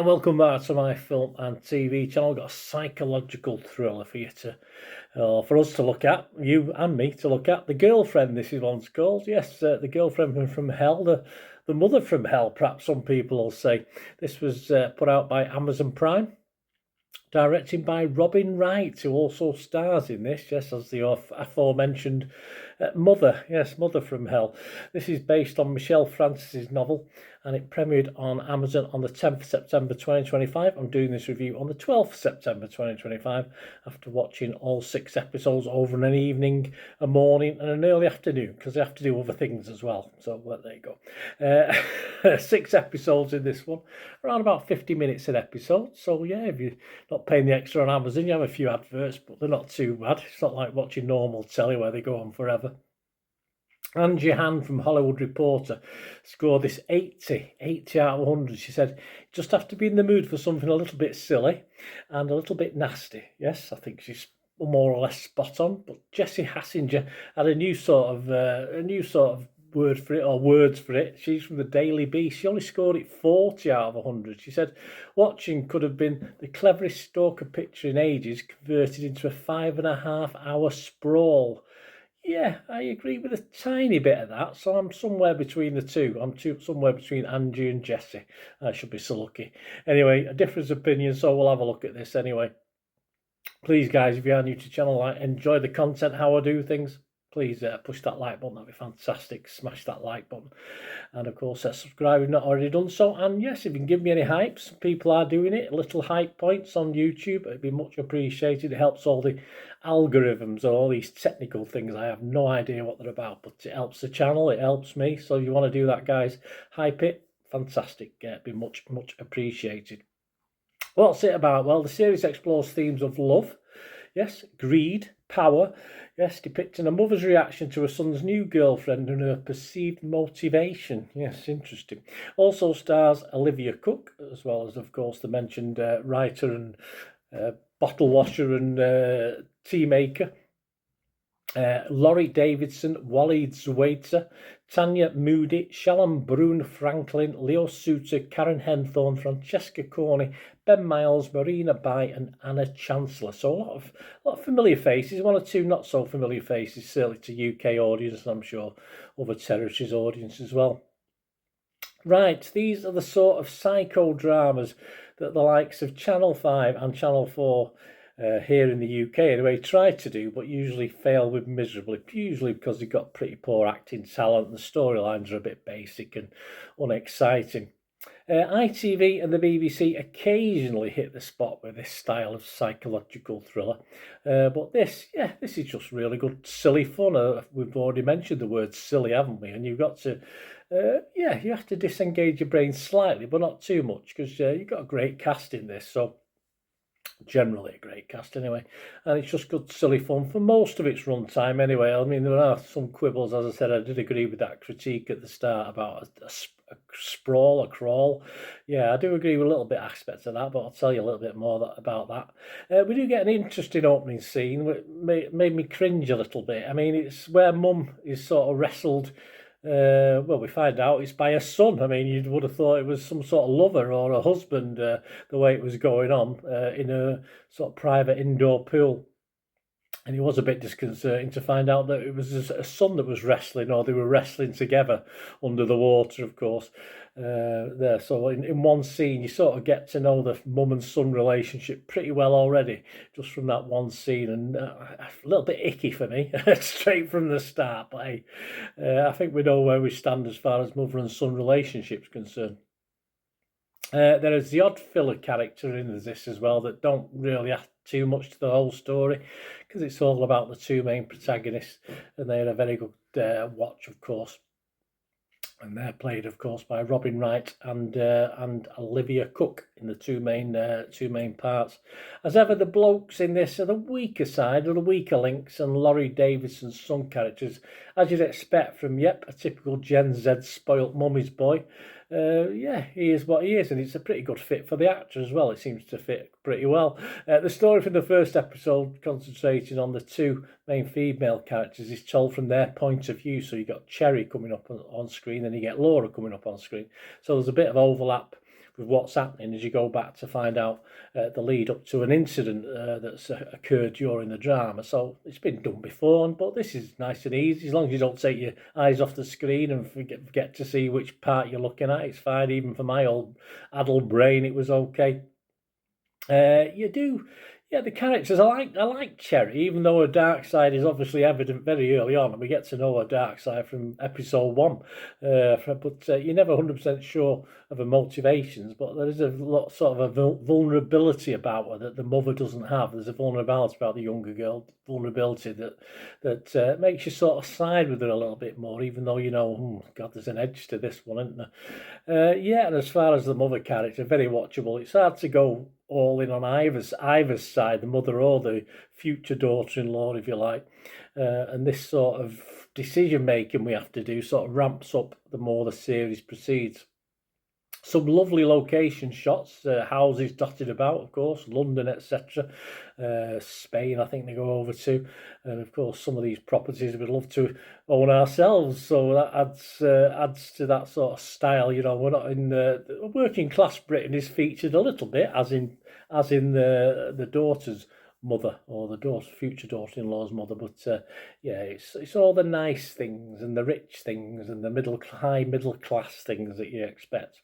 welcome back to my film and TV channel. I've got a psychological thriller for you for us to look at, you and me to look at. The Girlfriend, this is one's called. Yes, the Girlfriend from Hell, the Mother from Hell, perhaps some people will say. This was put out by Amazon Prime. Directed by Robin Wright, who also stars in this, yes, as the aforementioned Mother, yes, Mother from Hell. This is based on Michelle Francis's novel, and it premiered on Amazon on the 10th of September 2025. I'm doing this review on the 12th of September 2025 after watching all 6 episodes over an evening, a morning and an early afternoon, because I have to do other things as well. So there you go. 6 episodes in this one, around about 50 minutes an episode. So yeah, if you're not paying the extra on Amazon, you have a few adverts, but they're not too bad. It's not like watching normal telly where they go on forever. Angie Han from Hollywood Reporter scored this 80 out of 100. She said, just have to be in the mood for something a little bit silly and a little bit nasty. Yes, I think she's more or less spot on. But Jessie Hassinger had a new sort of word for it, or words for it. She's from the Daily Beast. She only scored it 40 out of 100. She said, watching could have been the cleverest stalker picture in ages converted into a 5.5-hour sprawl. Yeah, I agree with a tiny bit of that. So I'm somewhere between the two. Somewhere between Angie and Jessie. I should be so lucky. Anyway, a different opinion, so we'll have a look at this anyway. Please, guys, if you are new to the channel, enjoy the content, how I do things, please push that like button. That'd be fantastic. Smash that like button. And of course, subscribe if you've not already done so. And yes, if you can give me any hypes, people are doing it. Little hype points on YouTube, it'd be much appreciated. It helps all the algorithms, all these technical things. I have no idea what they're about, but it helps the channel. It helps me. So if you want to do that, guys, hype it. Fantastic. It'd be much appreciated. What's it about? Well, the series explores themes of love, yes, greed, power, yes, depicting a mother's reaction to her son's new girlfriend and her perceived motivation. Yes, interesting. Also stars Olivia Cooke, as well as, of course, the mentioned writer and bottle washer and tea maker, Laurie Davidson, Waleed Zuwaiter, Tanya Moody, Shalom Brune Franklin, Leo Suter, Karen Henthorne, Francesca Corney, Ben Miles, Marina Bai and Anna Chancellor. So a lot of familiar faces, one or two not so familiar faces, certainly to UK audience, and I'm sure other territories audience as well. Right, these are the sort of psychodramas that the likes of Channel 5 and Channel 4 here in the UK anyway try to do, but usually fail with miserably, usually because they've got pretty poor acting talent and the storylines are a bit basic and unexciting. ITV and the BBC occasionally hit the spot with this style of psychological thriller, but this is just really good silly fun. We've already mentioned the word silly, haven't we? And you've got to you have to disengage your brain slightly, but not too much, because you've got a great cast in this, so generally a great cast anyway, and it's just good silly fun for most of its runtime anyway. I mean, there are some quibbles, as I said. I did agree with that critique at the start about a sprawl, a crawl. Yeah, I do agree with a little bit aspects of that, but I'll tell you a little bit more about that. We do get an interesting opening scene which made me cringe a little bit. I mean, it's where Mum is sort of wrestled. Well, we find out it's by a son. I mean, you would have thought it was some sort of lover or a husband, the way it was going on in a sort of private indoor pool. And it was a bit disconcerting to find out that it was a son that was wrestling, or they were wrestling together under the water, of course. There, so in one scene, you sort of get to know the mum and son relationship pretty well already, just from that one scene, and a little bit icky for me, straight from the start. But hey, I think we know where we stand as far as mother and son relationships concerned. There is the odd filler character in this as well that don't really add too much to the whole story, because it's all about the two main protagonists, and they're a very good watch, of course. And they're played, of course, by Robin Wright and Olivia Cooke in the two main parts. As ever, the blokes in this are the weaker side, or the weaker links, and Laurie Davidson's son characters, as you'd expect from, a typical Gen Z spoilt mummy's boy. He is what he is, and it's a pretty good fit for the actor as well. It seems to fit pretty well. The story from the first episode, concentrating on the two main female characters, is told from their point of view. So you got Cherry coming up on screen, and you get Laura coming up on screen. So there's a bit of overlap what's happening as you go back to find out the lead up to an incident that's occurred during the drama. So it's been done before, but this is nice and easy. As long as you don't take your eyes off the screen and forget to see which part you're looking at, it's fine. Even for my old adult brain, it was okay. The characters. I like Cherry, even though her dark side is obviously evident very early on, and we get to know her dark side from episode 1. But you're never 100% sure of her motivations. But there is a lot sort of a vulnerability about her that the mother doesn't have. There's a vulnerability about the younger girl, vulnerability that makes you sort of side with her a little bit more, even though you know, God, there's an edge to this one, isn't there? And as far as the mother character, very watchable. It's hard to go all in on either's side, the mother or the future daughter-in-law, if you like. And this sort of decision-making we have to do sort of ramps up the more the series proceeds. Some lovely location shots, houses dotted about, of course, London, etc. Spain, I think they go over to. And, of course, some of these properties we'd love to own ourselves. So that adds to that sort of style. You know, we're not in the working class Britain is featured a little bit, as in the daughter's mother or the future daughter-in-law's mother, but it's all the nice things and the rich things and the high middle class things that you expect.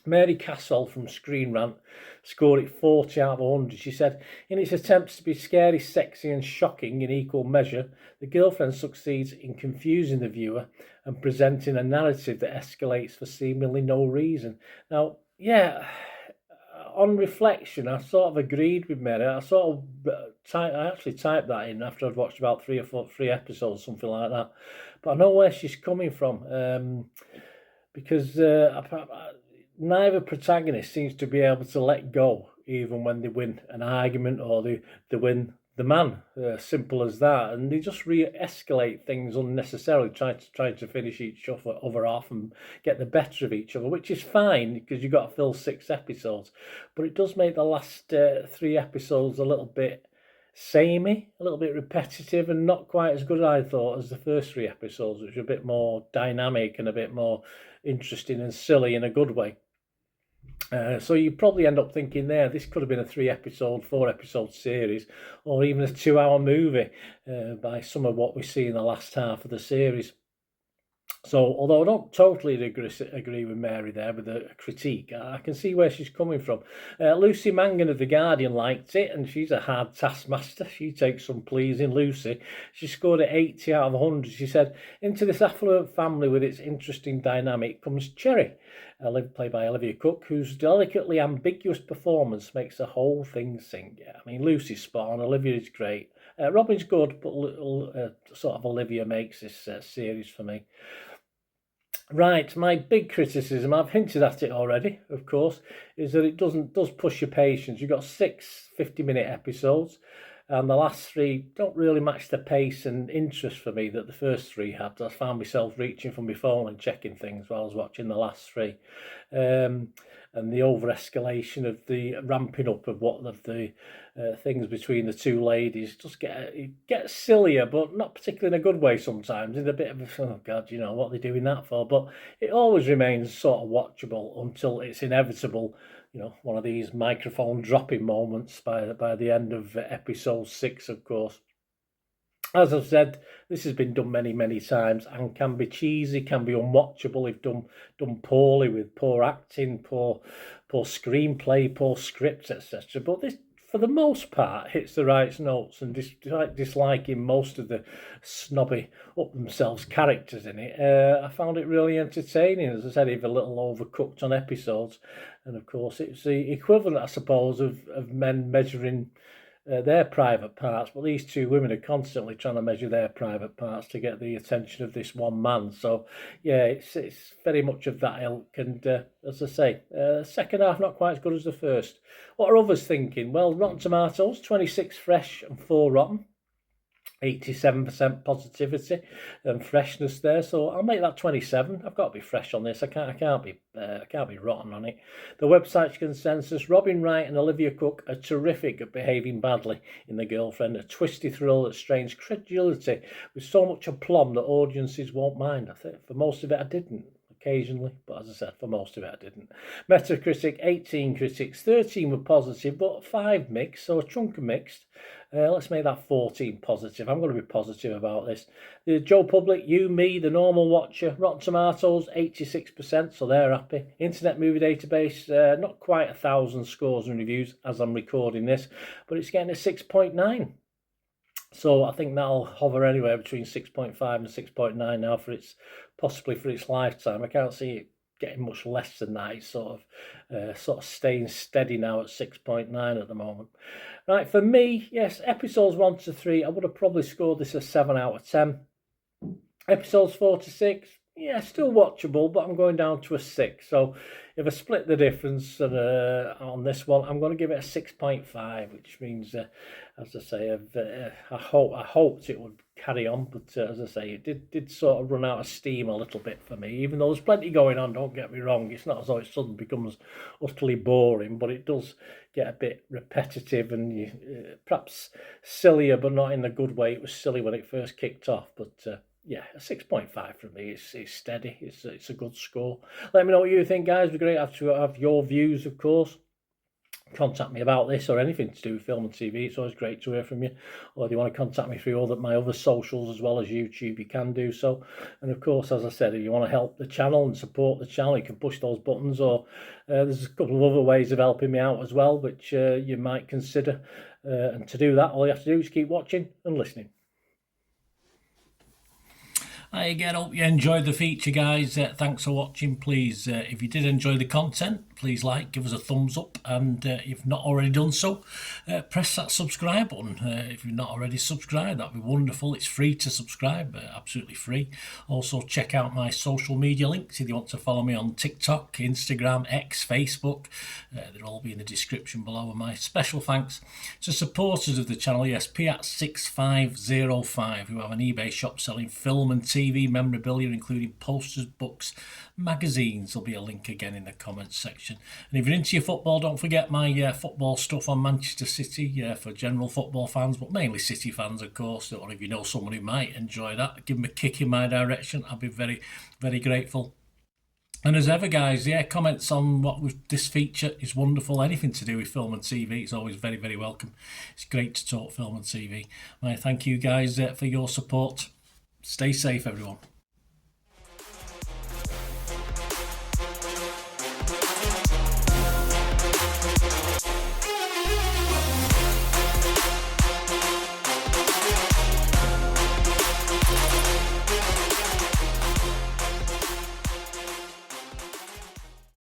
Mary Castle from Screen Rant scored it 40 out of 100. She said, in its attempts to be scary, sexy and shocking in equal measure, The Girlfriend succeeds in confusing the viewer and presenting a narrative that escalates for seemingly no reason. Now, on reflection, I sort of agreed with Mary. I actually typed that in after I'd watched about 3 episodes, something like that. But I know where she's coming from, because neither protagonist seems to be able to let go, even when they win an argument or they win the man. Simple as that. And they just re-escalate things unnecessarily, trying to finish each other off and get the better of each other, which is fine because you've got to fill 6 episodes. But it does make the last 3 episodes a little bit samey, a little bit repetitive, and not quite as good, I thought, as the first 3 episodes, which are a bit more dynamic and a bit more interesting and silly in a good way. So you probably end up thinking this could have been a 3-episode, 4-episode series, or even a 2-hour movie by some of what we see in the last half of the series. So, although I don't totally agree with Mary there with the critique, I can see where she's coming from. Lucy Mangan of The Guardian liked it, and she's a hard taskmaster. She takes some pleasing. Lucy, she scored it 80 out of 100. She said, into this affluent family with its interesting dynamic comes Cherry, played by Olivia Cooke, whose delicately ambiguous performance makes the whole thing sing. Yeah, I mean, Lucy's spot on, Olivia is great. Robin's good, but sort of Olivia makes this series for me. Right, my big criticism, I've hinted at it already, of course, is that it does push your patience. You've got 6 50-minute episodes, and the last 3 don't really match the pace and interest for me that the first 3 had. I found myself reaching for my phone and checking things while I was watching the last 3. And the over-escalation of the ramping up of the things between the 2 ladies just get sillier, but not particularly in a good way sometimes. It's a bit of oh God, you know, what are they doing that for? But it always remains sort of watchable until it's inevitable, you know, one of these microphone dropping moments by the end of episode 6, of course. As I've said, this has been done many, many times and can be cheesy, can be unwatchable if done poorly, with poor acting, poor screenplay, poor scripts, etc. But this, for the most part, hits the right notes, and despite disliking most of the snobby up themselves characters in it, I found it really entertaining. As I said, even a little overcooked on episodes, and of course it's the equivalent, I suppose, of men measuring their private parts, but these 2 women are constantly trying to measure their private parts to get the attention of this one man. So yeah, it's very much of that ilk, and as I say, second half not quite as good as the first. What are others thinking? Well, Rotten Tomatoes 26 fresh and 4 rotten, 87% positivity and freshness there, so I'll make that 27. I've got to be fresh on this. I can't be rotten on it. The website's consensus: Robin Wright and Olivia Cooke are terrific at behaving badly in The Girlfriend, a twisty thrill that strains credulity with so much aplomb that audiences won't mind. I think for most of it I didn't occasionally, but as I said, for most of it I didn't. Metacritic, 18 critics, 13 were positive, but 5 mixed, so a chunk of mixed. Let's make that 14 positive. I'm going to be positive about this. The Joe Public, you, me, the normal watcher, Rotten Tomatoes, 86%, so they're happy. Internet Movie Database, not quite 1,000 scores and reviews as I'm recording this, but it's getting a 6.9. So I think that'll hover anywhere between 6.5 and 6.9 now possibly for its lifetime. I can't see it getting much less than that. It's sort of staying steady now at 6.9 at the moment. Right, for me, yes, episodes 1 to 3, I would have probably scored this a 7 out of 10. Episodes 4 to 6, yeah, still watchable, but I'm going down to a 6. So if I split the difference on this one, I'm going to give it a 6.5, which means, as I say, I hoped it would carry on, but as I say, it did sort of run out of steam a little bit for me, even though there's plenty going on, don't get me wrong. It's not as though it suddenly becomes utterly boring, but it does get a bit repetitive and perhaps sillier, but not in the good way. It was silly when it first kicked off, but yeah, a 6.5 for me. It's steady. It's a good score. Let me know what you think, guys. It'd be great to have your views, of course. Contact me about this or anything to do with film and TV. It's always great to hear from you. Or if you want to contact me through my other socials as well as YouTube, you can do so. And of course, as I said, if you want to help the channel and support the channel, you can push those buttons, or there's a couple of other ways of helping me out as well, which you might consider. And to do that, all you have to do is keep watching and listening. Hi again, hope you enjoyed the feature, guys. Thanks for watching. Please, if you did enjoy the content, please give us a thumbs up, and if you've not already done so, press that subscribe button. If you've not already subscribed, that'd be wonderful. It's free to subscribe, absolutely free. Also, check out my social media links if you want to follow me on TikTok, Instagram, X, Facebook. They'll all be in the description below. And my special thanks to supporters of the channel, yes, Piat6505, who have an eBay shop selling film and TV memorabilia, including posters, books, magazines. There'll be a link again in the comments section. And if you're into your football, don't forget my football stuff on Manchester City for general football fans, but mainly City fans, of course. Or if you know someone who might enjoy that, give them a kick in my direction. I'll be very, very grateful. And as ever, guys, comments on this feature is wonderful. Anything to do with film and TV is always very, very welcome. It's great to talk film and TV. I thank you guys for your support. Stay safe, everyone.